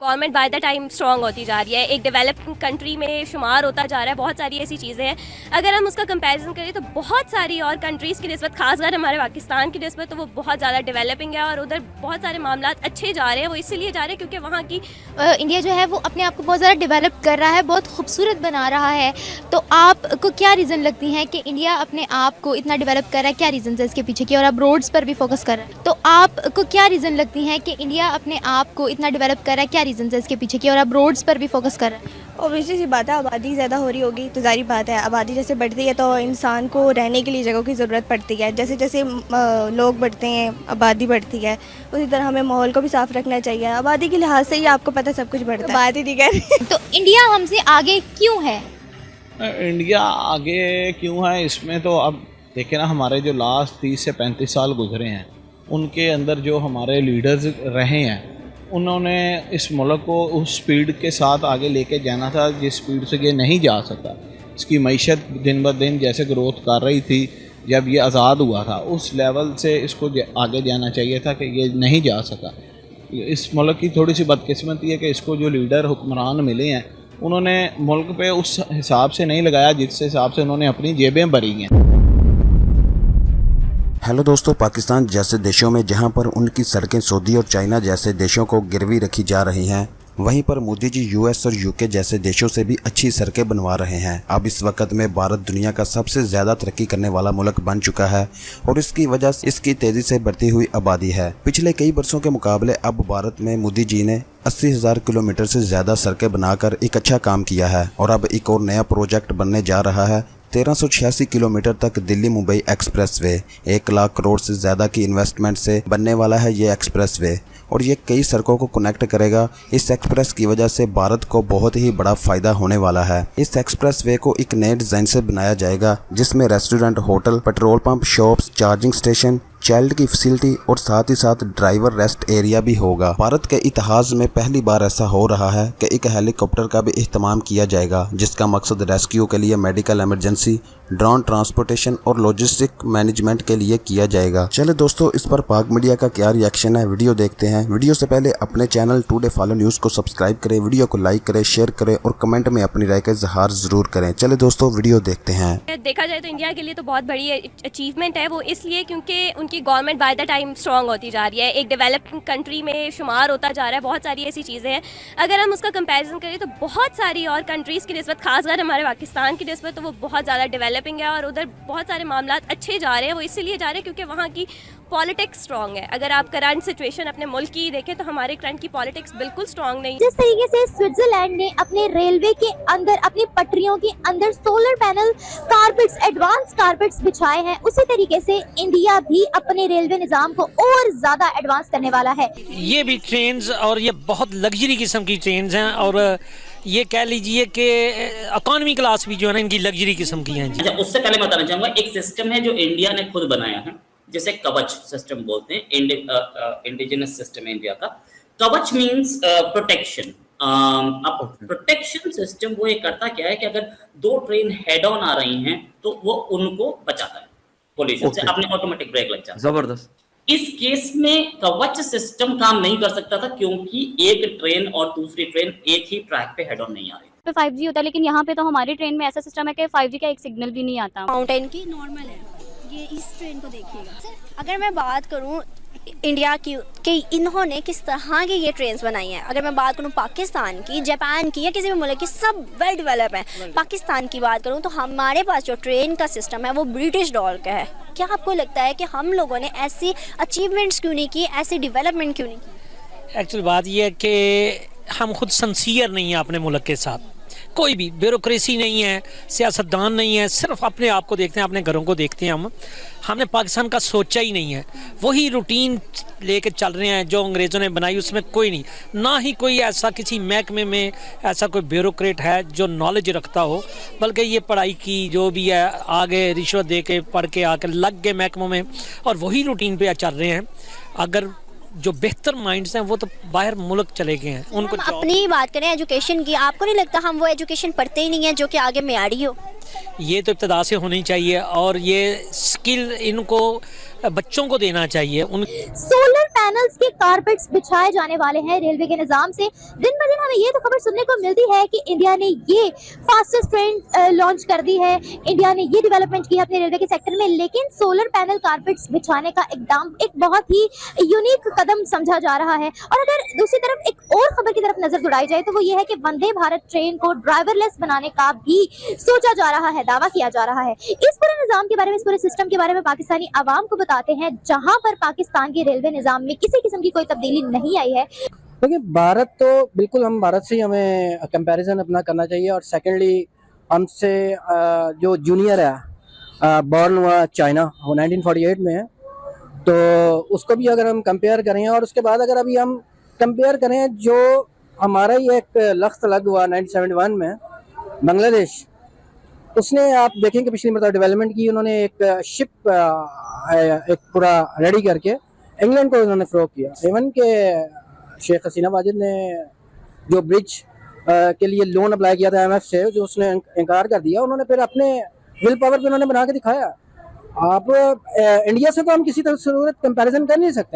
Government by the time strong होती जा रही है, एक डेवलपिंग कंट्री में शुमार होता जा रहा है। बहुत सारी ऐसी चीज़ें हैं, अगर हम उसका कंपैरिजन करें तो बहुत सारी और कंट्रीज़ की निस्बत, खासकर हमारे पाकिस्तान की निस्बत, तो वो बहुत ज़्यादा डेवलपिंग है और उधर बहुत सारे मामला अच्छे जा रहे हैं। वो इसीलिए जा रहे हैं क्योंकि वहाँ की इंडिया जो है वो अपने आप को बहुत ज़्यादा डेवलप कर रहा है, बहुत खूबसूरत बना रहा है। तो आपको क्या रीज़न लगती हैं कि इंडिया अपने आप को इतना डेवलप कर रहा है? क्या रीज़न है इसके पीछे की? और आप रोड्स पर भी फोकस कर रहे हैं, तो आपको क्या रीज़न लगती हैं कि इंडिया अपने आप को इतना डेवलप कर रहा है? क्या रीज़न है इसके पीछे की? और आप रोड्स पर भी फोकस कर रहे हैं। ऑब्वियसली सी बात है, आबादी ज़्यादा हो रही होगी तो जारी बात है, आबादी जैसे बढ़ती है तो इंसान को रहने के लिए जगहों की ज़रूरत पड़ती है। जैसे जैसे लोग बढ़ते हैं, आबादी बढ़ती है, उसी तरह हमें माहौल को भी साफ़ रखना चाहिए। आबादी के लिहाज से ही आपको पता सब कुछ बढ़ता है, बात ही नहीं कर रही। तो इंडिया हमसे आगे क्यों है? इंडिया आगे क्यों है इसमें तो अब देखें ना, हमारे जो लास्ट 30 से 35 साल गुजरे हैं उनके अंदर जो हमारे लीडर्स रहे हैं उन्होंने इस मुल्क को उस स्पीड के साथ आगे लेके जाना था जिस स्पीड से ये नहीं जा सका। इसकी मईशत दिन ब दिन जैसे ग्रोथ कर रही थी, जब ये आज़ाद हुआ था उस लेवल से इसको आगे जाना चाहिए था कि ये नहीं जा सका। इस मुल्क की थोड़ी सी बदकिस्मती है कि इसको जो लीडर हुक्मरान मिले हैं उन्होंने मुल्क पे उस हिसाब से नहीं लगाया जिस हिसाब से उन्होंने अपनी जेबें भरी हैं। हेलो दोस्तों, पाकिस्तान जैसे देशों में जहां पर उनकी सड़कें सऊदी और चाइना जैसे देशों को गिरवी रखी जा रही हैं, वहीं पर मोदी जी यूएस और यूके जैसे देशों से भी अच्छी सड़कें बनवा रहे हैं। अब इस वक्त में भारत दुनिया का सबसे ज़्यादा तरक्की करने वाला मुल्क बन चुका है और इसकी वजह इसकी तेज़ी से बढ़ती हुई आबादी है। पिछले कई वर्षों के मुकाबले अब भारत में मोदी जी ने 80,000 किलोमीटर से ज़्यादा सड़कें बनाकर एक अच्छा काम किया है और अब एक और नया प्रोजेक्ट बनने जा रहा है। 1386 किलोमीटर तक दिल्ली मुंबई एक्सप्रेसवे 1 लाख करोड़ से ज़्यादा की इन्वेस्टमेंट से बनने वाला है ये एक्सप्रेसवे और ये कई सड़कों को कनेक्ट करेगा। इस एक्सप्रेस की वजह से भारत को बहुत ही बड़ा फ़ायदा होने वाला है। इस एक्सप्रेसवे को एक नए डिज़ाइन से बनाया जाएगा जिसमें restaurant, hotel, petrol pump, shops, charging station, child की फैसिलिटी और साथ ही साथ ड्राइवर रेस्ट एरिया भी होगा। भारत के इतिहास में पहली बार ऐसा हो रहा है कि एक हेलीकॉप्टर का भी इस्तेमाल किया जाएगा जिसका मकसद रेस्क्यू के लिए, मेडिकल इमरजेंसी, ड्रोन ट्रांसपोर्टेशन और लॉजिस्टिक मैनेजमेंट के लिए किया जाएगा। चले दोस्तों, इस पर पाक मीडिया का क्या रिएक्शन है वीडियो देखते हैं। वीडियो से पहले अपने चैनल टुडे फॉलो न्यूज़ को सब्सक्राइब करें, वीडियो को लाइक करें, शेयर करें और कमेंट में अपनी राय का इजहार जरूर करें। चले दोस्तों, वीडियो देखते हैं। देखा जाए तो इंडिया के लिए तो बहुत बड़ी अचीवमेंट है। वो इसलिए क्योंकि उनकी government by the time strong होती जा रही है, एक डेवलपिंग कंट्री में शुमार होता जा रहा है। बहुत सारी ऐसी चीज़ें हैं, अगर हम उसका कंपैरिजन करें तो बहुत सारी और कंट्रीज़ की निस्बत, खासकर हमारे पाकिस्तान की निस्बत, तो वो बहुत ज़्यादा डेवलपिंग है और उधर बहुत सारे मामला अच्छे जा रहे हैं। वो इसीलिए जा रहे हैं क्योंकि वहाँ की पॉलिटिक्स स्ट्रॉन्ग है। अगर आप करंट सिचुएशन अपने मुल्क की देखें तो हमारे करंट की पॉलिटिक्स बिल्कुल स्ट्रॉन्ग नहीं। जिस तरीके से स्विट्जरलैंड ने अपने रेलवे के अंदर, अपनी पटरियों के अंदर solar panel carpets, advance carpets बिछाए हैं, उसी तरीके से इंडिया भी अपने रेलवे निजाम को और ज्यादा एडवांस करने वाला है। ये भी ट्रेन्स और ये बहुत लग्जरी किस्म की ट्रेन्स हैं और ये कह लीजिए कि इकोनॉमी क्लास भी जो है ना इनकी लग्जरी किस्म की हैं। अच्छा, उससे पहले बताना चाहूंगा, एक सिस्टम है जो इंडिया ने खुद बनाया है जिसे कवच सिस्टम बोलते हैं। इंडिजिनस सिस्टम है इंडिया का। कवच मींस प्रोटेक्शन। अब प्रोटेक्शन सिस्टम वो ये करता क्या है कि अगर 2 ट्रेन हेड ऑन आ रही हैं तो वो उनको बचाता है कोलिजन से, अपने ऑटोमेटिक ब्रेक लग जाता है। जबरदस्त। इस केस में कवच सिस्टम काम नहीं कर सकता था क्योंकि एक ट्रेन और दूसरी ट्रेन एक ही ट्रैक पे हेड ऑन नहीं आ रही। 5G होता है, लेकिन यहाँ पे तो हमारी ट्रेन में ऐसा सिस्टम है कि 5G का एक सिग्नल भी नहीं आता। माउंटेन की नॉर्मल है, ये इस ट्रेन को देखिएगा। अगर मैं बात करूँ इंडिया की कि इन्होंने किस तरह की ये ट्रेन्स बनाई हैं, अगर मैं बात करूँ पाकिस्तान की, जापान की या किसी भी मुल्क की, सब वेल डेवलप हैं। पाकिस्तान की बात करूँ तो हमारे पास जो ट्रेन का सिस्टम है वो ब्रिटिश दौर का है। क्या आपको लगता है कि हम लोगों ने ऐसी अचीवमेंट्स क्यों नहीं की, ऐसी डेवलपमेंट क्यों नहीं की? एक्चुअल बात यह है कि हम खुद सिंसियर नहीं हैं अपने मुल्क के साथ। कोई भी ब्यूरोक्रेसी नहीं है, सियासतदान नहीं है, सिर्फ अपने आप को देखते हैं, अपने घरों को देखते हैं। हमने पाकिस्तान का सोचा ही नहीं है, वही रूटीन लेके चल रहे हैं जो अंग्रेज़ों ने बनाई, उसमें कोई नहीं, ना ही कोई ऐसा किसी महकमे में ऐसा कोई ब्यूरोक्रेट है जो नॉलेज रखता हो, बल्कि ये पढ़ाई की जो भी है आगे रिश्वत दे के पढ़ के आकर लग गए महकमों में और वही रूटीन पे चल रहे हैं। अगर जो बेहतर माइंड्स हैं वो तो बाहर मुल्क चले गए हैं, उनको अपनी बात करें एजुकेशन की, आपको नहीं लगता हम वो एजुकेशन पढ़ते ही नहीं है जो कि आगे मेयारी हो? ये तो इब्तदा से होनी चाहिए और ये स्किल इनको बच्चों को देना चाहिए। सोलर पैनल पैनल्स के कारपेट्स बिछाए जाने वाले हैं रेलवे के निजाम से। दिन ब दिन हमें ये तो खबर सुनने को मिलती है कि इंडिया ने ये फास्टेस्ट ट्रेन लॉन्च कर दी है, इंडिया ने ये डेवलपमेंट की है अपने रेलवे के सेक्टर में, लेकिन सोलर पैनल कारपेट्स बिछाने का एकदम एक बहुत ही यूनिक कदम समझा जा रहा है। और अगर दूसरी तरफ एक और खबर की तरफ नजर दौड़ाई जाए तो वो ये है कि वंदे भारत ट्रेन को ड्राइवरलेस बनाने का भी सोचा जा रहा है, दावा किया जा रहा है। इस पूरे निजाम के बारे में, इस पूरे सिस्टम के बारे में पाकिस्तानी आवाम को बताते हैं, जहां पर पाकिस्तान के रेलवे निजाम में किसी किस्म की कोई तब्दीली नहीं आई है। देखिए, भारत तो बिल्कुल, हम भारत से ही हमें कंपैरिजन अपना करना चाहिए। और सेकेंडली हमसे जो जूनियर है, बॉर्न हुआ चाइना, वो 1948 में है, तो उसको भी अगर हम कंपेयर करें, और उसके बाद अगर अभी हम कंपेयर करें जो हमारा ही एक लख्त अलग हुआ 1971 में, बांग्लादेश, उसने आप देखें कि पिछली मतलब डेवलपमेंट की, उन्होंने एक शिप एक पूरा रेडी करके इंग्लैंड को उन्होंने फ़रोग किया। इवन के शेख हसीना वाजिद ने जो ब्रिज के लिए लोन अप्लाई किया था IMF से, जो उसने इनकार कर दिया, उन्होंने फिर अपने विल पावर पे उन्होंने बना के दिखाया। आप इंडिया से तो हम किसी तरह से कंपैरिजन कर नहीं सकते हैं।